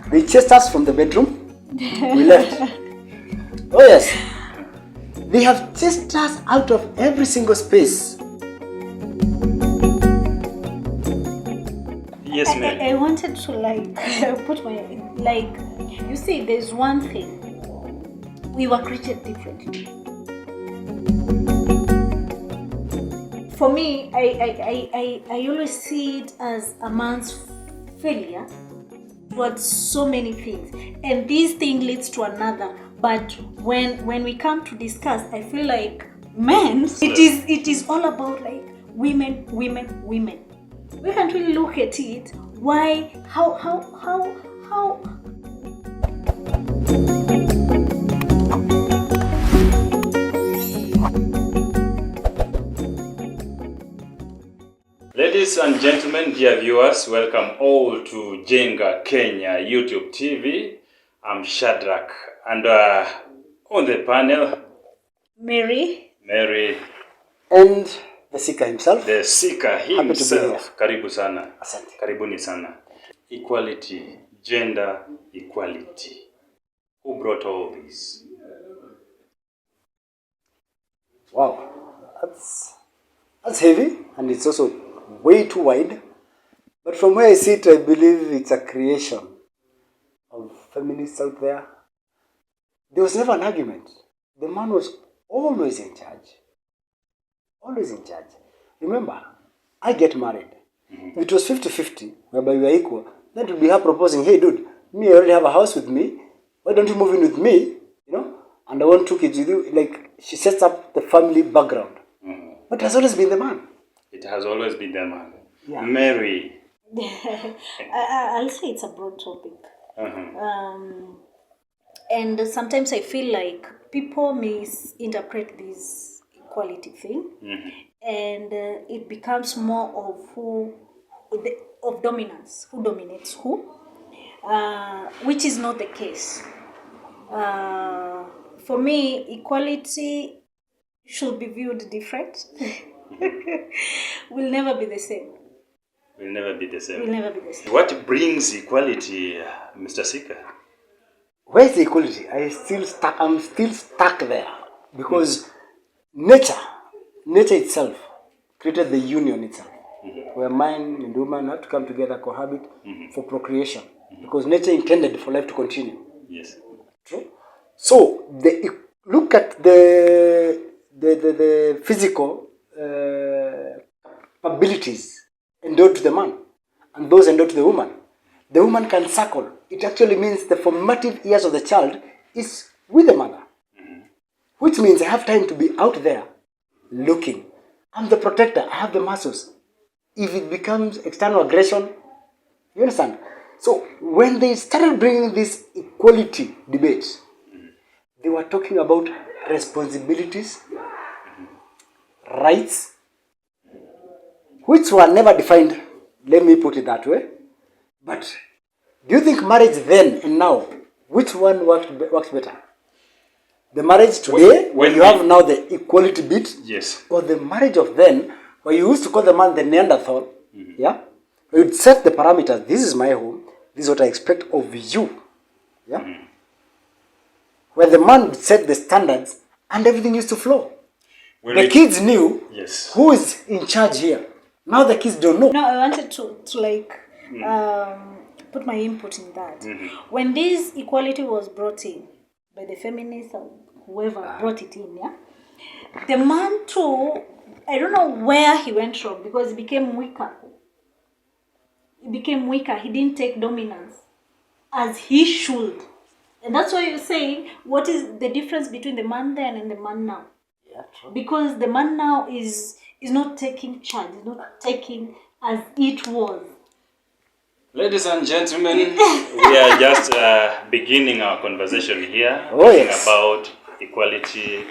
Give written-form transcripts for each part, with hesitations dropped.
They chased us from the bedroom. We left. Oh yes. They have chased us out of every single space. Yes, ma'am. I wanted to put my, you see, there's one thing. We were created differently. For me, I always see it as a man's failure towards so many things, and this thing leads to another. But when we come to discuss, I feel like men, it is all about like women. We can't really look at it. Why? How? Ladies and gentlemen, dear viewers, welcome all to JENGA Kenya YouTube TV. I'm Shadrach, and on the panel, Mary, And the seeker himself. the seeker himself. Karibu sana. Asante. Karibuni sana. Equality, gender equality. Who brought all this? Wow. That's heavy, and it's also way too wide. But from where I sit, I believe it's a creation of feminists out there. There was never an argument. The man was always in charge. Always in charge. Remember, I get married. If it was 50-50, whereby we are equal, that would be her proposing, hey dude, me, I already have a house with me. Why don't you move in with me? You know? And I want 2 kids with you. Like, she sets up the family background. But it has always been the man. It has always been the man. Yeah. Mary. I'll say it's a broad topic. And sometimes I feel like people misinterpret this equality thing, and it becomes more of dominance. Who dominates who? Which is not the case. For me, equality should be viewed different. Will never be the same. Will never be the same. Will never be the same. What brings equality, Mr. Seeker? Where's the equality? I'm still stuck there. Because nature itself created the union itself. Where man and woman have to come together, cohabit for procreation. Because nature intended for life to continue. Yes. True? So, look at the physical abilities endowed to the man and those endowed to the woman. The woman can suckle. It actually means the formative years of the child is with the mother. Which means I have time to be out there looking. I'm the protector. I have the muscles. If it becomes external aggression, you understand? So when they started bringing this equality debate, they were talking about responsibilities, rights, which were never defined. Let me put it that way. But do you think marriage then and now, which one works better? The marriage today, when you have now the equality bit, yes, or the marriage of then, where you used to call the man the Neanderthal, yeah? Where you'd set the parameters. This is my home. This is what I expect of you, yeah? Where the man would set the standards and everything used to flow. The kids knew who is in charge here. Now the kids don't know. No, I wanted to put my input in that. When this equality was brought in by the feminists or whoever brought it in, yeah, the man too, I don't know where he went wrong because he became weaker. He didn't take dominance as he should. And that's why you're saying, what is the difference between the man then and the man now? Yeah, true. Because the man now is not taking charge, is not taking as it was. Ladies and gentlemen, we are just beginning our conversation here, about equality,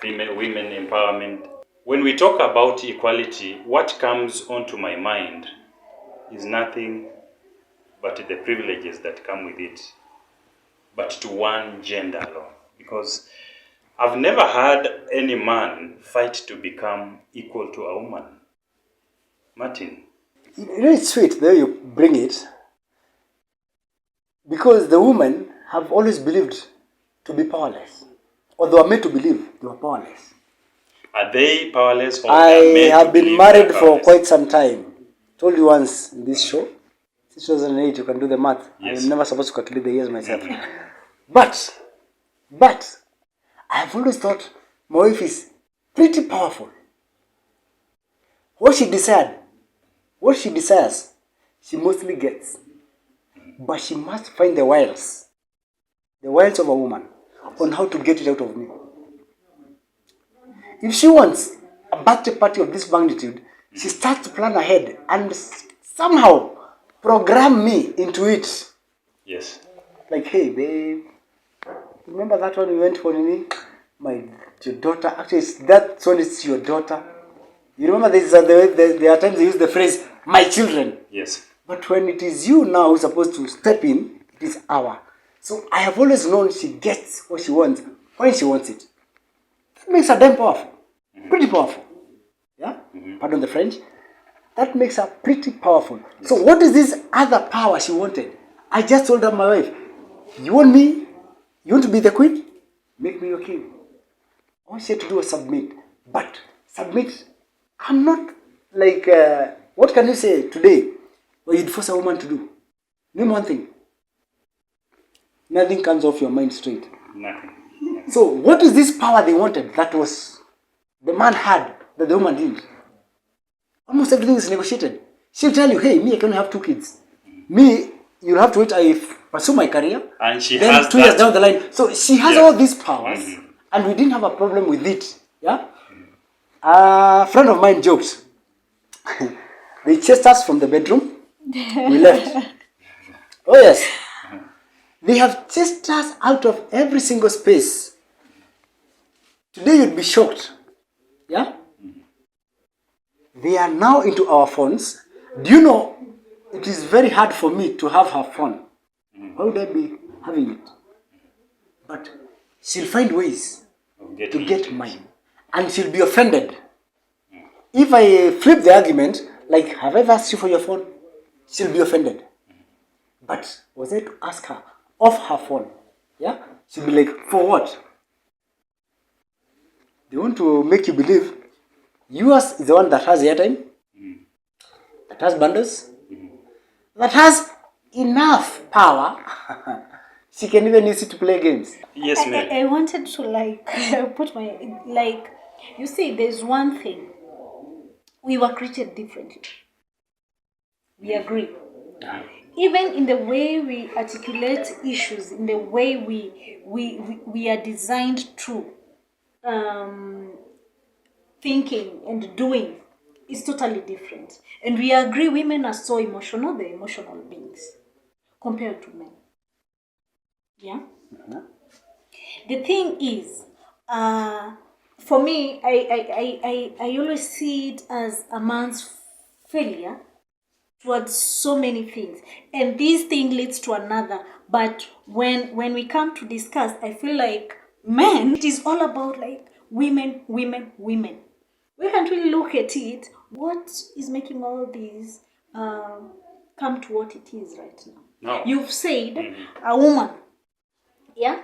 women empowerment. When we talk about equality, what comes onto my mind is nothing but the privileges that come with it, but to one gender alone. Because I've never had any man fight to become equal to a woman. Martin. You know, it's sweet the way you bring it. Because the women have always believed to be powerless. Or they were made to believe they were powerless. Are they powerless or I they are made have to been believe married they are for powerless? quite some time. Told you once in this show. 2008, you can do the math. Yes. I'm never supposed to calculate the years myself. But, I've always thought my wife is pretty powerful. What she desires, she mostly gets. But she must find the wiles of a woman, on how to get it out of me. If she wants a birthday party of this magnitude, she starts to plan ahead and somehow program me into it. Yes. Like, hey, babe, remember that one we went for Nini? Your daughter, actually, that one is your daughter. You remember there are times they use the phrase, my children. Yes. But when it is you now who's supposed to step in, it is our. So I have always known she gets what she wants when she wants it. That makes her damn powerful. Pretty powerful. Yeah? Pardon the French. That makes her pretty powerful. Yes. So what is this other power she wanted? I just told her, my wife, you want me? You want to be the queen? Make me your king. All she had to do was submit. But submit, I'm not like, what can you say today what you'd force a woman to do? Name one thing. Nothing comes off your mind straight. Nothing. So what is this power they wanted that was the man had that the woman didn't? Almost everything is negotiated. She'll tell you, hey, me, I can have 2 kids. Me, you'll have to wait, I pursue my career. And she then has 2 years down the line. So she has all these powers, and we didn't have a problem with it. Yeah? A friend of mine joked. They chased us from the bedroom. We left. Oh yes. They have chased us out of every single space. Today you'd be shocked. Yeah? They are now into our phones. Do you know, it is very hard for me to have her phone. Why would I be having it? But she'll find ways to get mine. And she'll be offended. If I flip the argument, like, have I ever asked you for your phone? She'll be offended. But was I to ask her off her phone? Yeah? She'll be like, for what? They want to make you believe yours is the one that has airtime, that has bundles, that has enough power. She can even use it to play games. Yes, ma'am. I wanted to put my, you see, there's one thing. We were created differently. We agree. Even in the way we articulate issues, in the way we are designed to thinking and doing is totally different. And we agree women are so emotional, they're emotional beings compared to men. Yeah? The thing is, for me, I always see it as a man's failure towards so many things. And this thing leads to another. But when we come to discuss, I feel like men, it is all about like women. We can't really look at it. What is making all these come to what it is right now? No. You've said a woman. Yeah?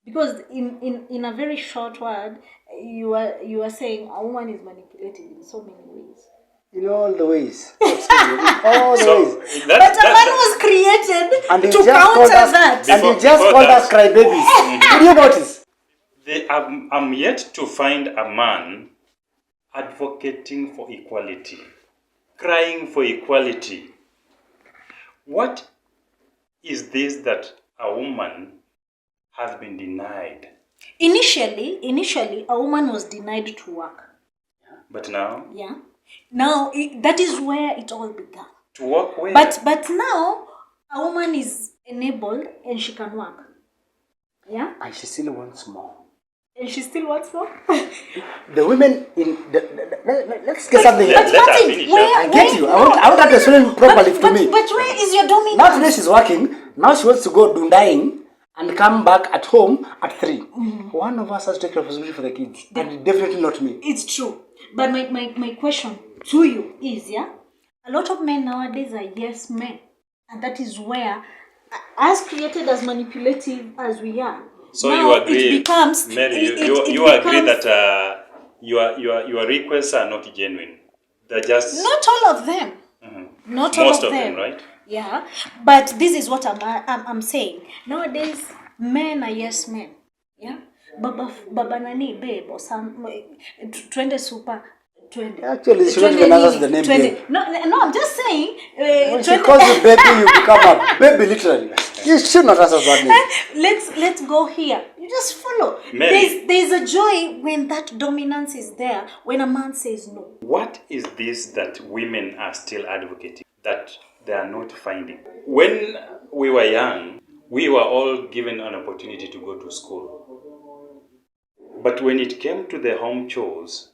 Because in a very short word, you are saying a woman is manipulated in so many ways. In all the ways. All the ways. But a man was created and to counter that. And you just called us crybabies. Did you notice? I'm yet to find a man advocating for equality, crying for equality. What is this that a woman has been denied? Initially, a woman was denied to work. But now? Yeah. Now, that is where it all began. To work where? But now, a woman is enabled and she can work. Yeah? And she still wants more. And she still wants more? The women in let's get something. Let her finish. I get you. I want her to explain properly to me. But where is your dominance? Now today she's working. Now she wants to go dundaing and come back at home at 3. One of us has to take responsibility for the kids. And definitely not me. It's true. But my question to you is, yeah, a lot of men nowadays are yes men. And that is where, as created as manipulative as we are, so now you agree, it becomes... Mary, it you becomes, agree that your requests are not genuine. They're just... Not all of them. Not all most of of them, right? Yeah, but this is what I'm saying. Nowadays, men are yes men. Yeah, baba nani babe or some twende super. Actually, she shouldn't even ask the name babe. No, I'm just saying. When she calls you baby, you become a baby literally. You should not answer that name. Let's go here. You just follow. Mary, There's a joy when that dominance is there. When a man says no. what is this that women are still advocating that they are not finding? When we were young, we were all given an opportunity to go to school. But when it came to the home chores,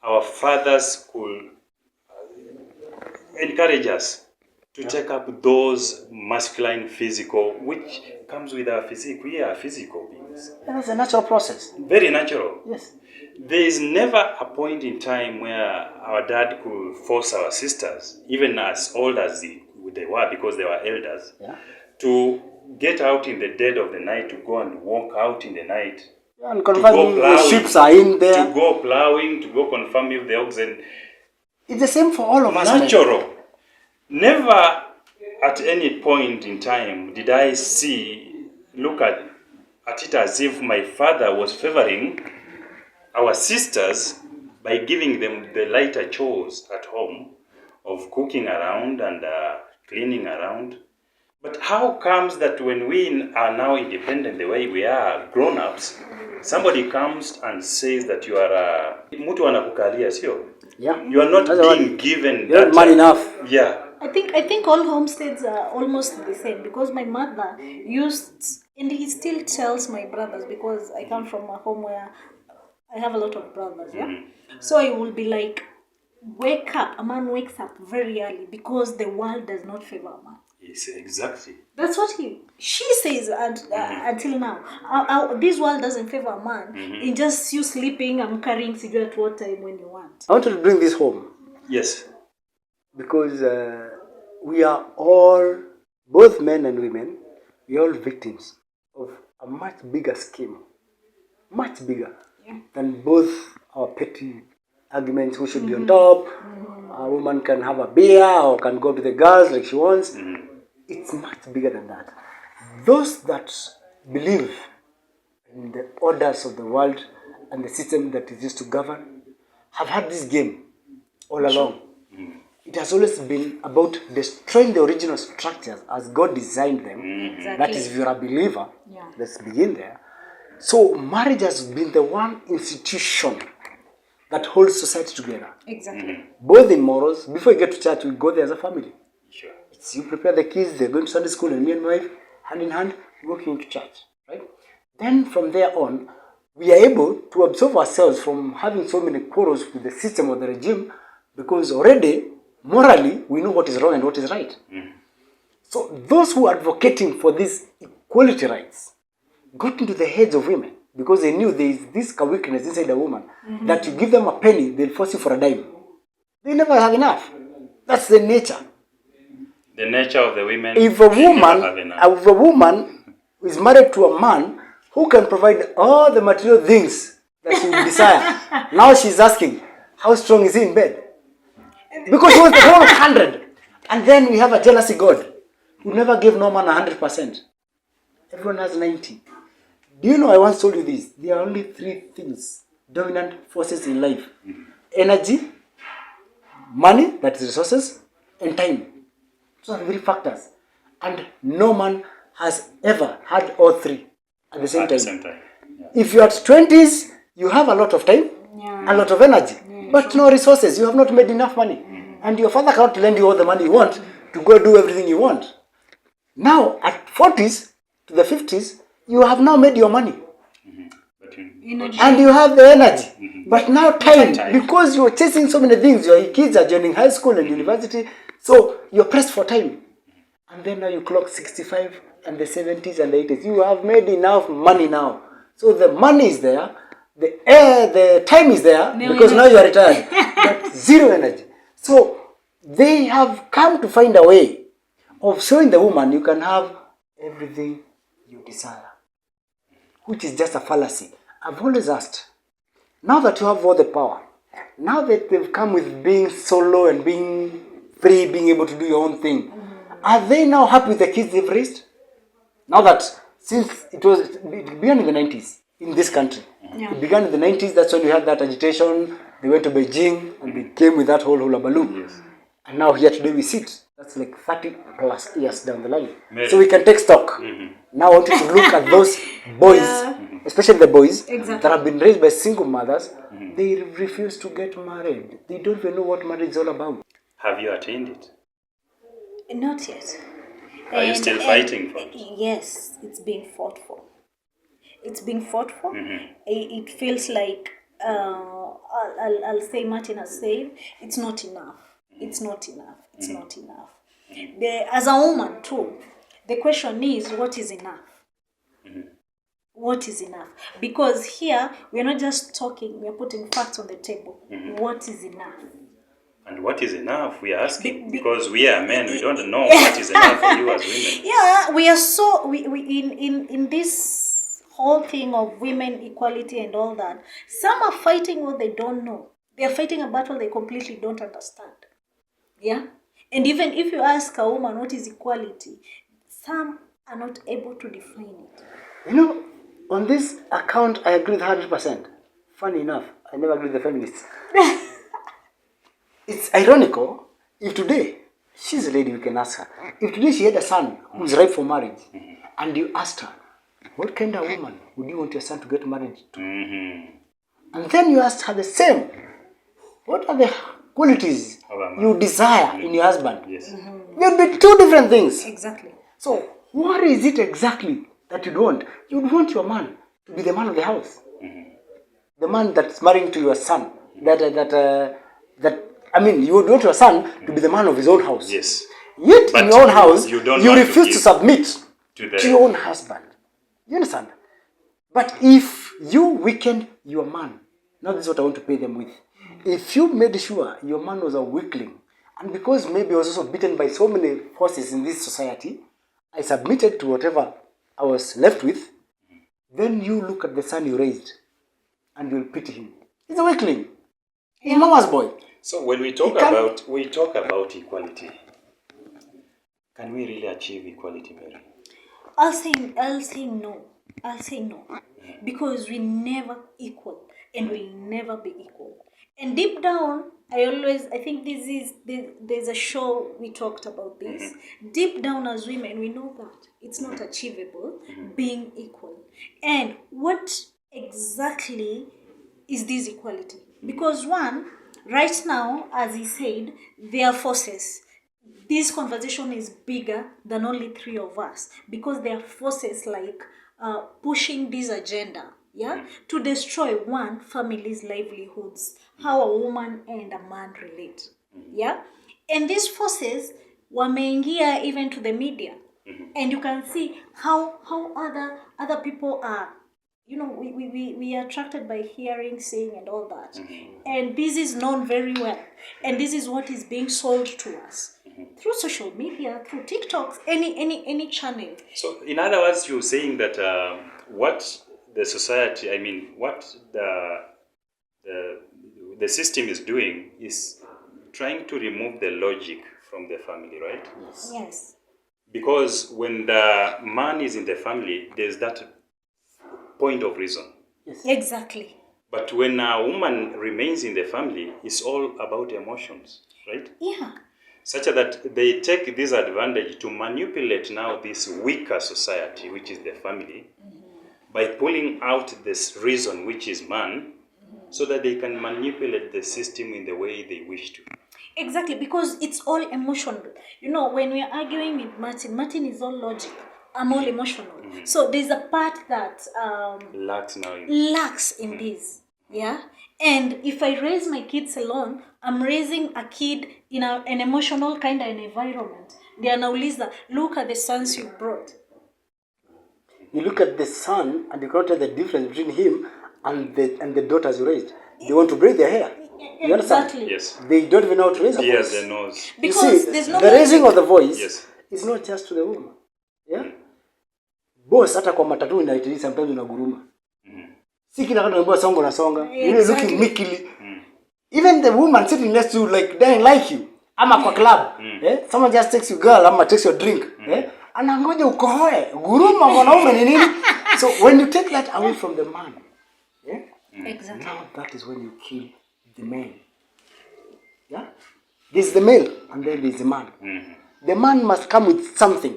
our fathers could encourage us to take up those masculine physical, which comes with our physique. We are physical beings. That's a natural process. Very natural. Yes. There is never a point in time where our dad could force our sisters, even as old as they were, because they were elders, to get out in the dead of the night, to go and walk out in the night. And confirm if the ships are in there. To go plowing, to go confirm if the oxen... It's the same for all of us. Natural. Never at any point in time did I look at it as if my father was favoring our sisters by giving them the lighter chores at home of cooking around and cleaning around. But how comes that when we are now independent the way we are, grown-ups, somebody comes and says that you are mtu anakukalia, sio? Yeah. You are not being given you're not man enough. Yeah. I think all homesteads are almost the same, because my mother used, and he still tells my brothers, because I come from a home where I have a lot of brothers, yeah? So I will be like, wake up. A man wakes up very early because the world does not favor a man. Yes, exactly. That's what she says, and until now. This world doesn't favor a man in just you sleeping and carrying cigarette at what time when you want. I want to bring this home. Yes. Because we are all, both men and women, we are all victims of a much bigger scheme. Much bigger than both our petty arguments, who should be on top. A woman can have a beer or can go to the girls like she wants. It's much bigger than that. Those that believe in the orders of the world and the system that is used to govern have had this game all along. It has always been about destroying the original structures as God designed them. Exactly. That is, if you're a believer, let's begin there. So marriage has been the one institution that holds society together. Exactly. Both in morals. Before you get to church, we go there as a family. Sure. It's you prepare the kids, they're going to Sunday school, and me and my wife, hand in hand, walking into church. Right? Then from there on, we are able to absolve ourselves from having so many quarrels with the system or the regime, because already, morally, we know what is wrong and what is right. So those who are advocating for these equality rights got into the heads of women, because they knew there is this weakness inside a woman, that you give them a penny, they'll force you for a dime. They never have enough. That's the nature. The nature of the women. If a woman is married to a man who can provide all the material things that she would desire, now she's asking, how strong is he in bed? Because he wants the whole 100. And then we have a jealousy God who never gave no man 100%. Everyone has 90. Do you know, I once told you this, there are only 3 things, dominant forces in life. Energy, money, that is resources, and time. Those are the 3 factors. And no man has ever had all 3 at the same time. Yeah. If you're at 20s, you have a lot of time, a lot of energy, but no resources. You have not made enough money. And your father cannot lend you all the money you want to go do everything you want. Now, at 40s to the 50s, you have now made your money. And you have the energy. But now time, because you're chasing so many things, your kids are joining high school and university, so you're pressed for time. And then now you clock 65 and the 70s and the 80s. You have made enough money now. So the money is there, the time is there, because now you are retired, but zero energy. So they have come to find a way of showing the woman you can have everything you desire, which is just a fallacy. I've always asked, now that you have all the power, now that they've come with being solo and being free, being able to do your own thing, are they now happy with the kids they've raised? Now that, since it began in the 90s in this country. Yeah. It began in the 90s, that's when we had that agitation. They went to Beijing and they came with that whole hula baloo. Yes. And now here today we sit. That's like 30 plus years down the line. Maybe. So we can take stock. Now I want you to look at those boys, especially the boys that have been raised by single mothers. They refuse to get married. They don't even know what marriage is all about. Have you attained it? Not yet. Are you still fighting for it? Yes, it's being fought for. It's being fought for. It feels like, I'll say Martin has said, it's not enough. It's not enough. It's not enough. As a woman too, the question is, what is enough? What is enough? Because here, we're not just talking, we're putting facts on the table. What is enough? And what is enough, we are asking, because we are men, we don't know what is enough for you as women. Yeah, we are so, we in this whole thing of women equality and all that, some are fighting what they don't know. They are fighting a battle they completely don't understand. Yeah? And even if you ask a woman what is equality, some are not able to define it. You know, on this account, I agree with 100%. Funny enough, I never agree with the feminists. It's ironical, if today, she's a lady, we can ask her, if today she had a son who's ripe for marriage, and you asked her, what kind of woman would you want your son to get married to? And then you asked her the same, what are the qualities you desire in your husband? Yes. There'll be two different things. Exactly. So, what is it exactly that you'd want? You'd want your man to be the man of the house. The man that's marrying to your son. You would want your son to be the man of his own house. Yes. Yet but in your own house, you refuse to submit to your own husband. You understand? But if you weakened your man, now this is what I want to pay them with. If you made sure your man was a weakling, and because maybe I was also beaten by so many forces in this society, I submitted to whatever I was left with, then you look at the son you raised, and you'll pity him. He's a weakling. He's mama's boy. So when we talk about equality, can we really achieve equality, Mary? I'll say no. I'll say no. Because we're never equal and we'll never be equal. And deep down, I think there's a show we talked about this. Deep down as women, we know that it's not achievable being equal. And what exactly is this equality? Because one, right now, as he said, there are forces. This conversation is bigger than only three of us because there are forces like pushing this agenda, to destroy one family's livelihoods, how a woman and a man relate, and these forces wameingia even to the media, and you can see how other people are. We are attracted by hearing, seeing, and all that. And this is known very well. And this is what is being sold to us through social media, through TikToks, any channel. So, in other words, you're saying that what the society, what the system is doing is trying to remove the logic from the family, right? Yes. Because when the man is in the family, there's that point of reason. Yes. Exactly. But when a woman remains in the family, it's all about emotions, right? Yeah. Such that they take this advantage to manipulate now this weaker society, which is the family, by pulling out this reason, which is man, so that they can manipulate the system in the way they wish to. Exactly, because it's all emotional. When we're arguing with Martin is all logic. I'm all emotional. So there's a part that lacks in this. Yeah? And if I raise my kids alone, I'm raising a kid in an emotional kind of an environment. They are now Lisa, look at the sons you brought. You look at the son and you can't tell the difference between him and the daughters you raised. They want to braid their hair. You understand? Exactly. Yes. They don't even know how to raise a Yes, voice. the nose. Because You see, there's no the raising of the voice Yes. is not just to the woman. Yeah? Boss, hata kwa matatu inaitili sometimes unaguruma. Si kila kama unaambiwa songa na songa. You're looking meekly. Even the woman sitting next to you like they like you. Ama kwa club. Someone just takes you girl, ama takes your drink. Anangoja ukohoe. Guruma mwanaume ni nini? So when you take that away from the man, Exactly. now that is when you kill the man. Yeah? There's the male and then there's the man. The man must come with something.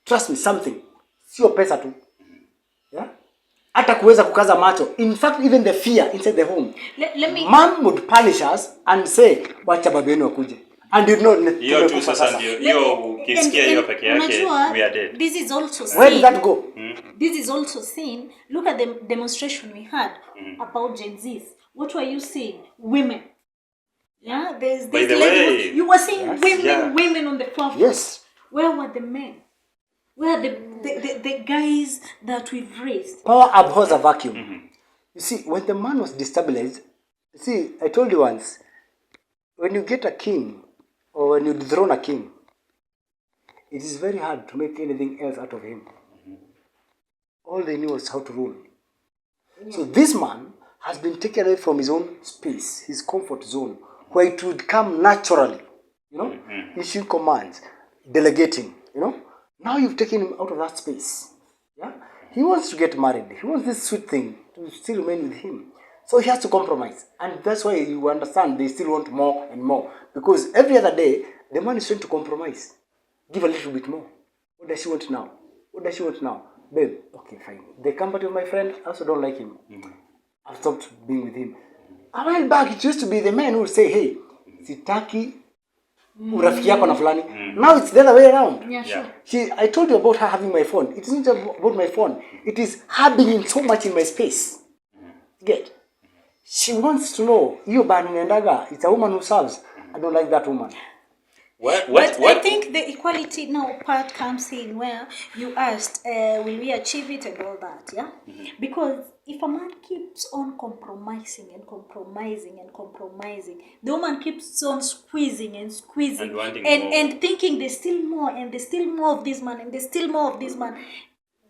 Trust me, something. Sio pesa tu. Yeah? Hata kuweza kukaza macho. In fact, even the fear inside the home. Let me... Mom would punish us and say, wacha babu yenu wakuje. And you know, hiyo tu sasa ndio. Hiyo ukisikia hiyo peke yake, we are dead. This is also seen. Where did that go? This is also seen. Look at the demonstration we had about Gen Zs. What were you seeing? Women. Yeah, there's By this the lady. way, You were seeing women, yeah. women on the platform. Yes. Where were the men? Where are the guys that we've raised? Power abhors a vacuum. You see, when the man was destabilized, see, I told you once, when you get a king, or when you dethrone a king, it is very hard to make anything else out of him. All they knew was how to rule. So this man has been taken away from his own space, his comfort zone, where it would come naturally, you know, issuing commands, delegating, you know. Now you've taken him out of that space. Yeah, he wants to get married. He wants this sweet thing to still remain with him. So he has to compromise, and that's why you understand they still want more and more, because every other day the man is trying to compromise, give a little bit more. What does she want now? What does she want now? Babe, okay, fine. The company of my friend, I also don't like him. I've stopped being with him. A while back, it used to be the man who would say, hey, sitaki urafiki yako na fulani. Now it's the other way around. Yeah, sure. I told you about her having my phone. It isn't just about my phone. It is her being so much in my space. Get? She wants to know, you ban nendaga, it's a woman who serves. I don't like that woman. What? I think the equality now part comes in where you asked, will we achieve it and all that, yeah? Because if a man keeps on compromising and compromising and compromising, the woman keeps on squeezing and squeezing And wanting and, more. and thinking there's still more and there's still more of this man and there's still more of this man.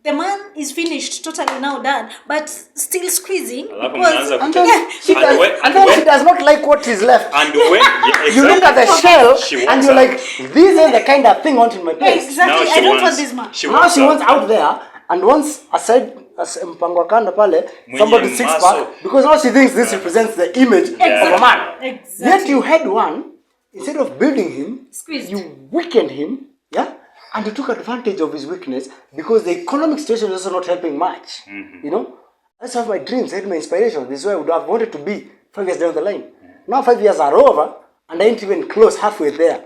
The man is finished, totally now done, but still squeezing because And then she does not like what is left. And when You look at the shell She and wants you're out. like, this is the kind of thing I want in my place. exactly, Now I she don't wants- want this man. Now she wants out there, and once aside mpango kando pale, somebody six muscle. pack, because now she thinks this represents the image of a man. Exactly. Yet you had one, instead of building him, Squeezed. you weakened him, yeah, and you took advantage of his weakness because the economic situation is also not helping much. You know, that's one of my dreams, I had my inspiration. This is where I would have wanted to be 5 years down the line. Now 5 years are over, and I ain't even close halfway there.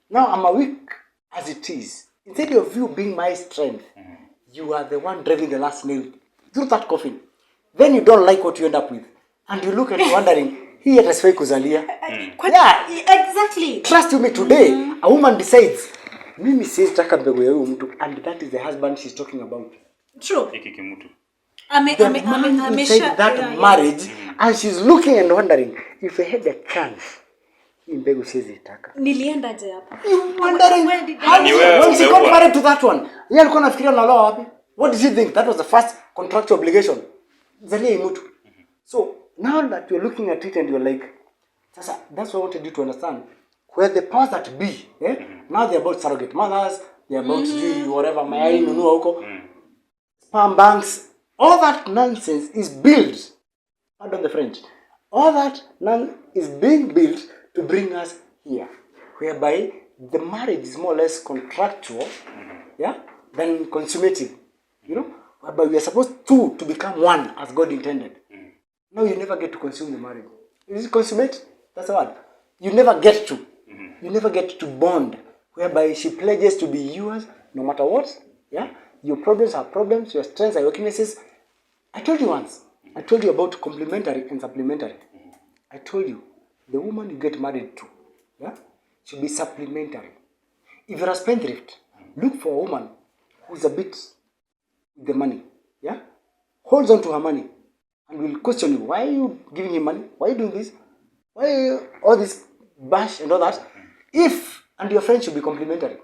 Now I'm a weak as it is. Instead of you being my strength, you are the one driving the last nail through that coffin. Then you don't like what you end up with. And you look at it wondering, he had a fake kuzalia. Yeah. Exactly. Trust me, today, a woman decides, mimi siwezi taka mbegu ya huyu mtu, and that is the husband she's talking about. True. Hiki kimutu. The man inside that marriage, and she's looking and wondering, if I had a chance, hii mbegu siwezi itaka. Niliendaje hapa? Wondering, how Ni wewe when she got umeua. married to that one, yeye alikuwa anafikiria naloa wapi? What did she think? That was the first contractual obligation. Zalia imutu. So now that you're looking at it and you're like, sasa, that's what I wanted you to understand. Where the powers that be, now they're about surrogate mothers, they're about whatever, mayai nunua huko, sperm banks, all that nonsense is built. Pardon the French. All that is being built to bring us here, whereby the marriage is more or less contractual, than consummative. You know, whereby we are supposed to become one as God intended. No, you never get to consume the marriage. Is it consummate? That's the word. You never get to. You never get to bond, whereby she pledges to be yours no matter what. Yeah, your problems are problems, your strengths are weaknesses. I told you once. I told you about complementary and supplementary. I told you the woman you get married to, should be supplementary. If you're a spendthrift, look for a woman who's a bit with the money, holds on to her money, and will question you, why are you giving him money? Why are you doing this? Why all this bash and all that? If, and your friend should be complimentary.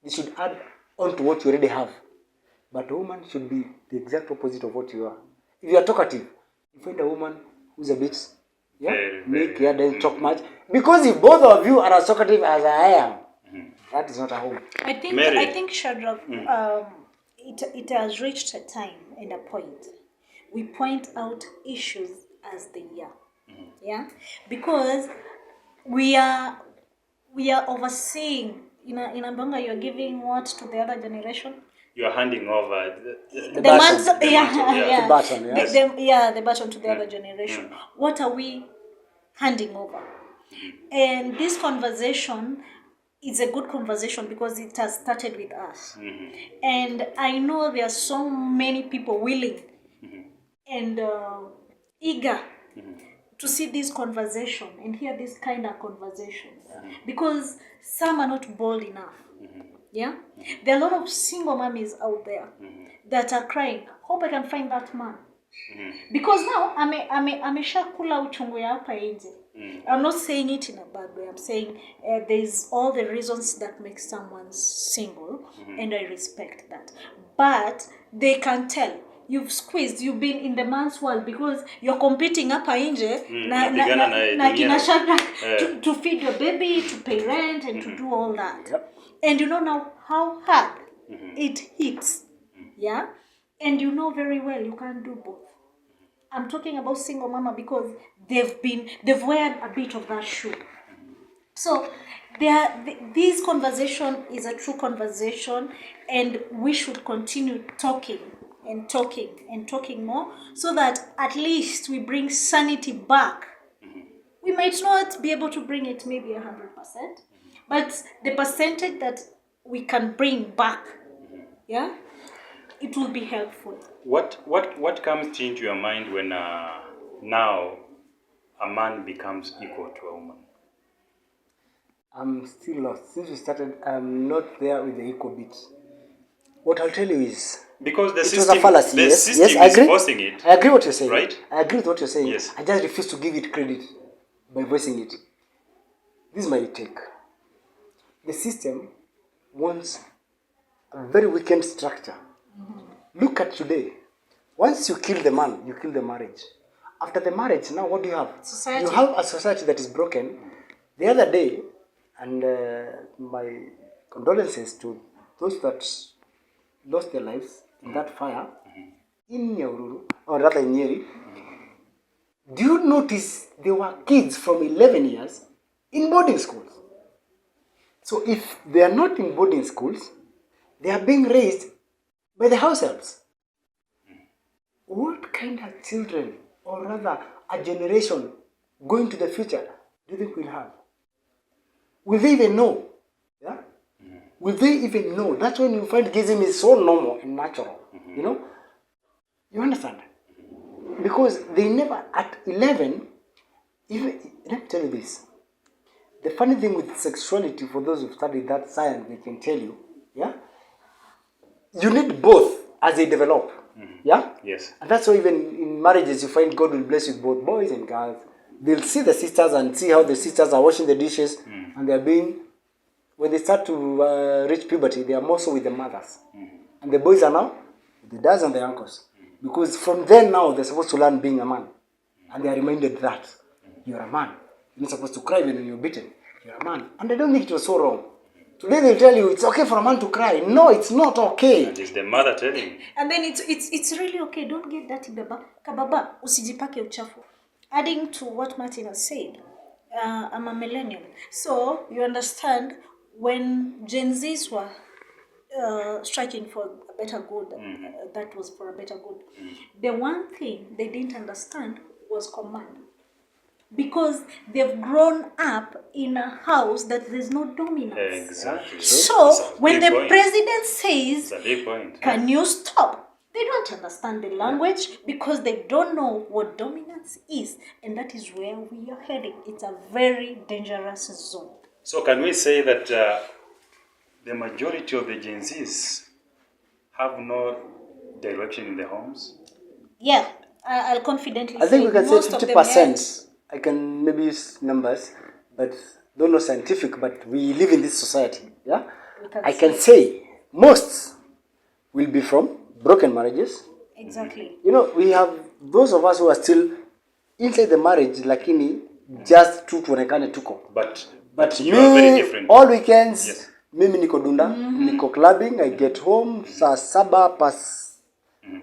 They should add on to what you already have. But a woman should be the exact opposite of what you are. If you are talkative, you find a woman who's a bit, doesn't talk much. Because if both of you are as talkative as I am, that is not a home. I think Shadrach, it has reached a time and a point. We point out issues as they are. Yeah? Because we are overseeing. In Ambonga, you're giving what to the other generation? You are handing over the baton. The baton, yes. The baton to the other generation. What are we handing over? And this conversation is a good conversation because it has started with us. And I know there are so many people willing and eager to see this conversation and hear this kind of conversations. Because some are not bold enough. Yeah? There are a lot of single mommies out there that are crying, hope I can find that man. Because now, ameshakula uchungu ya hapa nje. I'm not saying it in a bad way. I'm saying there's all the reasons that make someone single, and I respect that. But they can tell. You've squeezed, you've been in the man's world because you're competing hapa nje na kina Shadrach to feed your baby, to pay rent, and to do all that. Yep. And you know now how hard it hits. Yeah? And you know very well you can't do both. I'm talking about single mama because they've weared a bit of that shoe. So this conversation is a true conversation, and we should continue talking more so that at least we bring sanity back. We might not be able to bring it maybe 100%, but the percentage that we can bring back, it will be helpful. What comes into your mind when now a man becomes equal to a woman? I'm still lost. Since we started, I'm not there with the equal bit. What I'll tell you is, because the system was a fallacy. Yes, I agree. Is forcing it. I agree what you're saying. Right? I agree with what you're saying. Yes. I just refuse to give it credit by voicing it. This is my take. The system wants a very weakened structure. Look at today. Once you kill the man, you kill the marriage. After the marriage, now what do you have? Society. You have a society that is broken. The other day, and my condolences to those that lost their lives in that fire in Nyahururu, or rather in Nyeri. Do you notice there were kids from 11 years in boarding schools? So if they are not in boarding schools, they are being raised by the house helps. What kind of children, or rather a generation going to the future, do you think we'll have? Will they even know? Yeah? Will they even know? That's when you find gizim is so normal and natural. You know? You understand? Because they never, at 11, even, let me tell you this. The funny thing with sexuality, for those who've studied that science, they can tell you, you need both as they develop. Yeah? Yes. And that's why even in marriages, you find God will bless with both boys and girls. They'll see the sisters and see how the sisters are washing the dishes, and they're being, when they start to reach puberty, they are more so with the mothers. And the boys are now with the dads and the uncles. Because from then now, they're supposed to learn being a man. And they are reminded that you're a man. You're not supposed to cry when you're beaten. You're a man. And I don't think it was so wrong. Today they'll tell you it's okay for a man to cry. No, it's not okay. And it's the mother telling. And then it's really okay. Don't get dirty, baba. Kababa, usijipake uchafu. Adding to what Martin has said, I'm a millennial. So you understand when Gen Zs were striking for a better good, that was for a better good. The one thing they didn't understand was command. Because they've grown up in a house that there's no dominance. Exactly. So when the president says, can you stop? They don't understand the language because they don't know what dominance is. And that is where we are heading. It's a very dangerous zone. So can we say that the majority of the Gen Zs have no direction in their homes? Yeah, I'll confidently I think we can say 50%. I can maybe use numbers, but though not scientific, but we live in this society. Yeah, I can say most will be from broken marriages. Exactly. You know, we have those of us who are still inside the marriage, lakini just tu tuonekane tuko. But you are very me, different. all weekends, Yes. mimi niko dunda, niko clubbing, I get home saa 7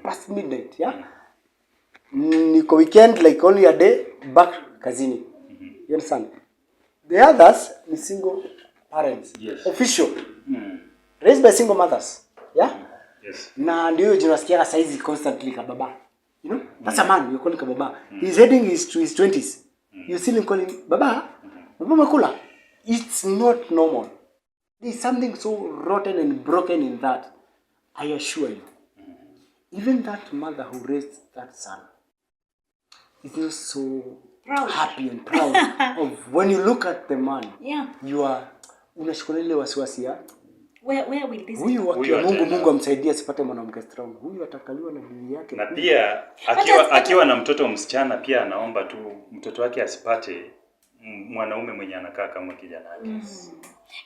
past midnight, yeah? Niko weekend, like only a day, back kazini. You understand? The others ni single parents, Yes. official, raised by single mothers, yeah? Yes. Na ndio junasikia saizi constantly kababa. You know? That's a man, you call him kababa. He's heading to his 20s. You still call him baba? Baba makula. It's not normal. There's something so rotten and broken in that. I assure you. Even that mother who raised that son is not so Proud. happy and proud of when you look at the man. Yeah. You are unashikona ile wasiwasi ya Where will this huyu go? wakia Mungu amsaidie asipate mwanamke strong. Huyu atakaliwa na bibi yake. Na pia akiwa na mtoto msichana pia anaomba tu mtoto wake asipate mwanaume mwenye anakaa kama kijana wake.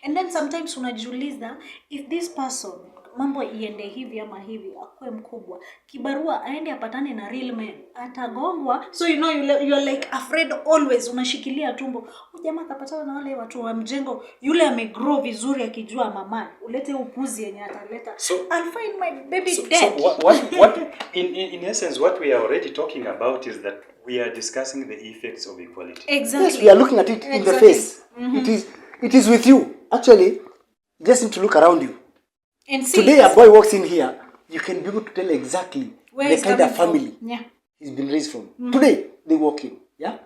And then sometimes unajiuliza if this person mambo iende hivi ama hivi akue mkubwa kibarua aende apatane na real man atagongwa, so you know you're like afraid always, unashikilia tumbo jamaa atapatana na wale watu wa mjengo, yule amegrow vizuri akijua mama ulete upuzi yenye ataleta, so I'll find my baby dead. So what in essence what we are already talking about is that we are discussing the effects of equality. Exactly. Yes, we are looking at it in the face. It is with you. Actually, you just need to look around you. And see, today a boy walks in here, you can be able to tell exactly where the kind of family he's been raised from. Today, they walk in. Yeah?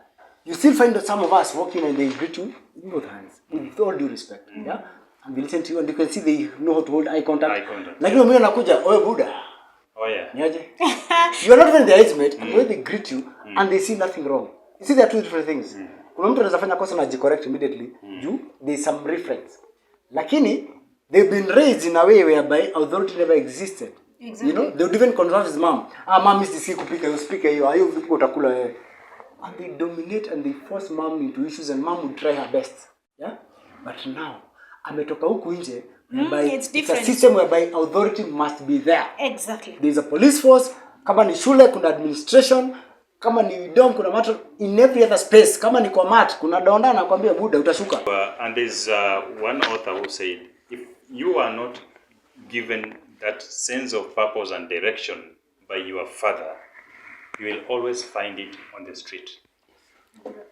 You still find that some of us walk in and they greet you in both hands, with all due respect. Yeah? And we listen to you and you can see they know how to hold eye contact. Like you know, nakuja, oye Buddha. Oh yeah. You are not even their age mate, and when they greet you and they see nothing wrong. You see, there are two different things. Kuna mtu anaweza fanya kosa na jicorrect immediately. There is some reference. Lakini they've been raised in a way whereby authority never existed. Exactly. You know, they would even confront his mom. Mom is this kupika, you speak hiyo, ayo vipi utakula wewe. And they dominate and they force mom into issues and mom would try her best. Yeah? But now, ametoka huku nje, it's a system whereby authority must be there. Exactly. There is a police force, kama ni shule kuna administration, kama ni dom kuna matter, in every other space, kama ni kwa mat kuna donda na kwambia buda utashuka. And there's one author who said if you are not given that sense of purpose and direction by your father, you will always find it on the street.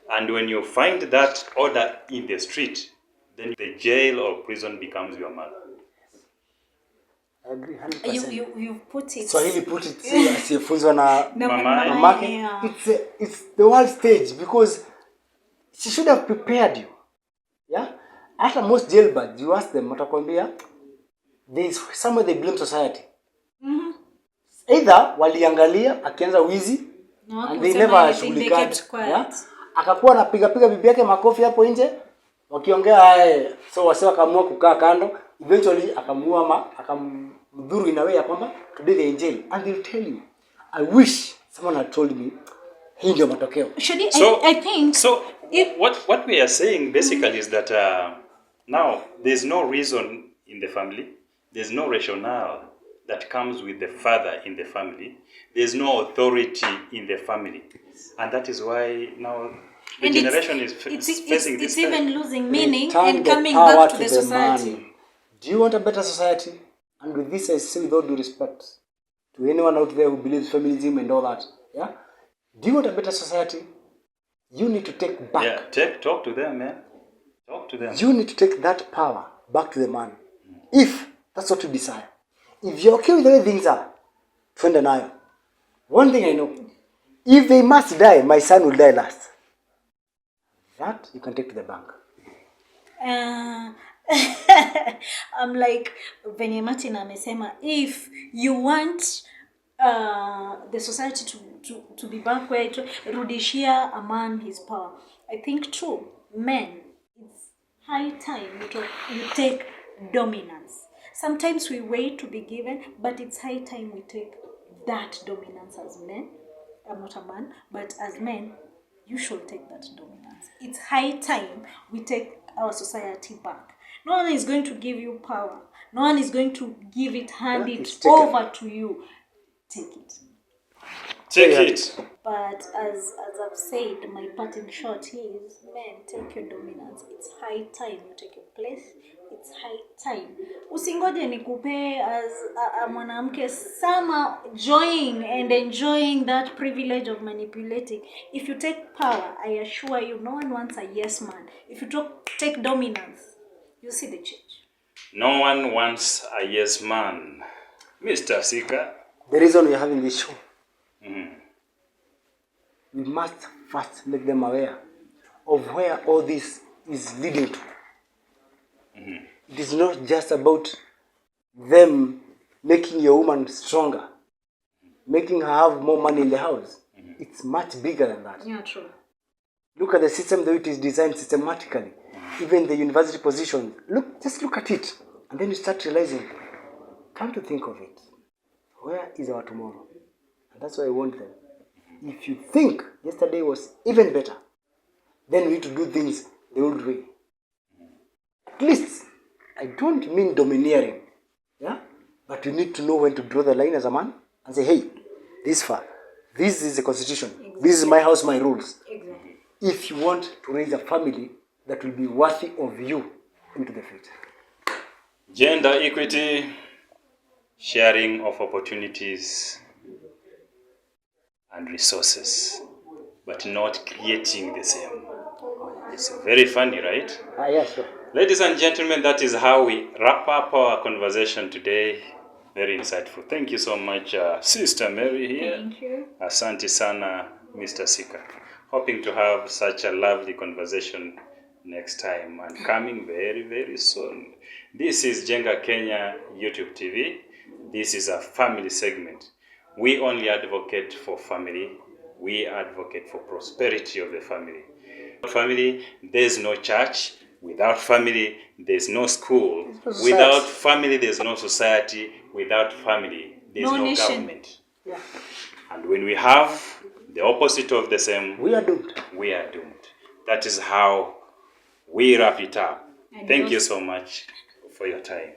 And when you find that order in the street, then the jail or prison becomes your mother. I agree 100%. You put it. Swahili put it asiyefunzwa na Mama. Yeah. It's the world stage because she should have prepared you. Yeah? After most jailbirds, you ask them, watakwambia, there is somewhere they blame society. Either waliangalia akianza wizi and they never shughulikat. Yeah? Akakuwa anapiga bibi yake makofi hapo nje wakiongea so wase wakaamua kukaa kando, eventually akamuua akamdhuru in a way ya kwamba today they in jail and they'll tell you I wish someone had told me hii ndio matokeo. I think so what we are saying basically is that now there's no reason in the family, there's no rationale that comes with the father in the family, there's no authority in the family, and that is why now the generation is facing this. It's even losing meaning Return and the coming power back to the the society. man. Do you want a better society? And with this I say with all due respect to anyone out there who believes feminism and all that, yeah? Do you want a better society? You need to take back. Yeah, talk to them, man. Talk to them. You need to take that power back to the man. If that's what you desire. If you're okay with the way things are, twende nayo. One thing I know, if they must die, my son will die last. That you can take to the bank. I'm like venye Martin amesema, if you want the society to be back where it rudishia a man his power, I think true men, it's high time you take dominance. Sometimes we wait to be given, but it's high time we take that dominance as men. I'm not a man, but as men, you should take that dominance. It's high time we take our society back. No one is going to give you power. No one is going to give it, hand it over to you. Take it. Take it. But as I've said, my part in short is, men, take your dominance. It's high time you take your place. It's high time. Usingoje nikupe as a mwanamke sama join and enjoying that privilege of manipulating. If you take power, I assure you, no one wants a yes man. If you take dominance, you see the change. No one wants a yes man. Mr. Sika. The reason we're having this show, we must first make them aware of where all this is leading to. It is not just about them making your woman stronger, making her have more money in the house. It's much bigger than that. Yeah, true. Look at the system, the way it is designed systematically. Even the university position. Just look at it. And then you start realizing, come to think of it, where is our tomorrow? And that's why I want them. If you think yesterday was even better, then we need to do things the old way. At least, I don't mean domineering, yeah? But you need to know when to draw the line as a man and say, hey, this far. This is the constitution. Exactly. This is my house, my rules. Exactly. If you want to raise a family that will be worthy of you into the future. Gender equity, sharing of opportunities and resources, but not creating the same. It's very funny, right? Yes, sir. Ladies and gentlemen, that is how we wrap up our conversation today. Very insightful. Thank you so much, Sister Mary here. Thank you. Asante sana, Mr. Sika. Hoping to have such a lovely conversation next time and coming very, very soon. This is Jenga Kenya YouTube TV. This is a family segment. We only advocate for family. We advocate for prosperity of the family. Without family, there's no church. Without family, there's no school. Without family, there's no society. Without family, there's no government. Yeah. And when we have the opposite of the same, we are doomed. We are doomed. That is how we wrap it up. Thank you so much for your time.